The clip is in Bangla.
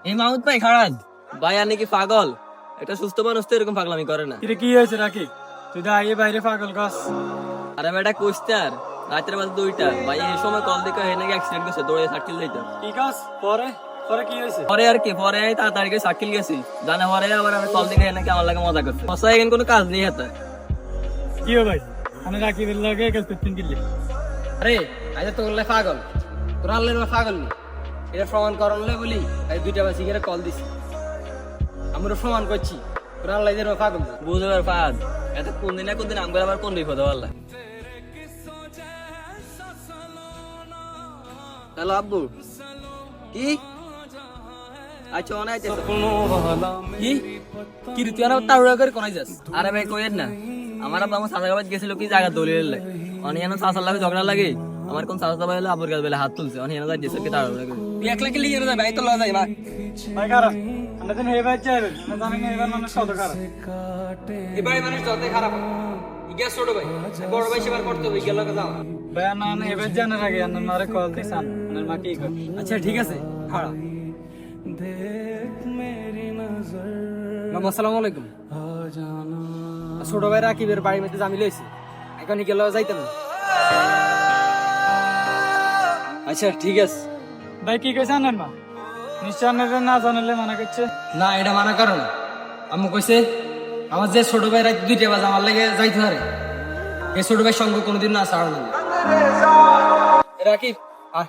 এই মাহমুদ ভাই খারাপ ভাই আর নাকি পাগল, একটা সুস্থ মানুষ তো এরকম পাগলামি করে না। কি হয়েছে রাকি? তুই তো আগে বাইরে পাগল গাছ। আরে বেটা কোস্টার রাতের বাজে 2টা ভাই, এই সময় কল দেখে হে নাকি অ্যাক্সিডেন্ট করছে, দৌড়ে সার্কেল দিতে। কি গাছ? পরে পরে কি হয়েছে? পরে আর কি, পরে তাড়াতাড়ি করে সার্কেল গেছি, জানা পরে আবার আমি কল দেখে হে নাকি আমার লাগে মজা করছে। মশা এখানে কোনো কাজ নেই হাতে। কি হো ভাই? আমি রাকি বের লাগে কাল 15 কিলো। আরে আজ তো বললে পাগল, তোর আল্লাহর পাগল নি, এটা প্রমাণ করলে বলি এই 2টা বাজে গিয়ে কল দিছি, আমরা প্রমাণ করছি তোর আল্লাহর পাগল। বুঝবার পাদ এত কোন দিন না কোন দিন আমগুলো আবার কোন বিপদ আল্লাহ। হ্যালো আব্বু, কি আচ্ছা অনাই কি কি তুই আর তাড়াহুড়া করে কোনায় যাস? আরে ভাই কইেন না, আমার আব্বা আমার চাচা বাবা গেছিল কি জায়গা দলিল লাগে, অনিয়ানো চাচার লাগে ঝগড়া লাগে, আমার কোন চাচা ভাই হলো আবুর গাছ বেলে হাত তুলছে, অনিয়ানো যাই দিছে কি তাড়াহুড়া করে। তুই একলা কি লিয়ে যাবে? ভাই তো লওয়া যায় না ভাই খারাপ, আমরা দিন হে ভাই যাবে না, জানি না এবার মানুষ কত খারাপ। এবারে মানুষ যতই খারাপ ইগা ছোট ভাই বড় ভাই সেবার করতে হবে, গেল যাও ভাই না না এবার জানার আগে আমার মারে কল দিছান, আমার মা কি করে? আচ্ছা ঠিক আছে খারাপ। আসসালামু আলাইকুম। ছোট ভাই রাকিবের বাড়ির মধ্যে জামিল হয়েছে, এখন গেল যাইতাম না। আচ্ছা ঠিক আছে। ভাই কি কইছে আনার মা? নিশ্চয় আনারে না জানালে মানা করছে। না এটা মানা করো না, আম্মু কইছে আমার যে ছোট ভাই রাত 2টা বাজে আমার লাগে যাইতে পারে, এই ছোট ভাই সঙ্গ কোনোদিন না ছাড়ো না। রাকিব আয়।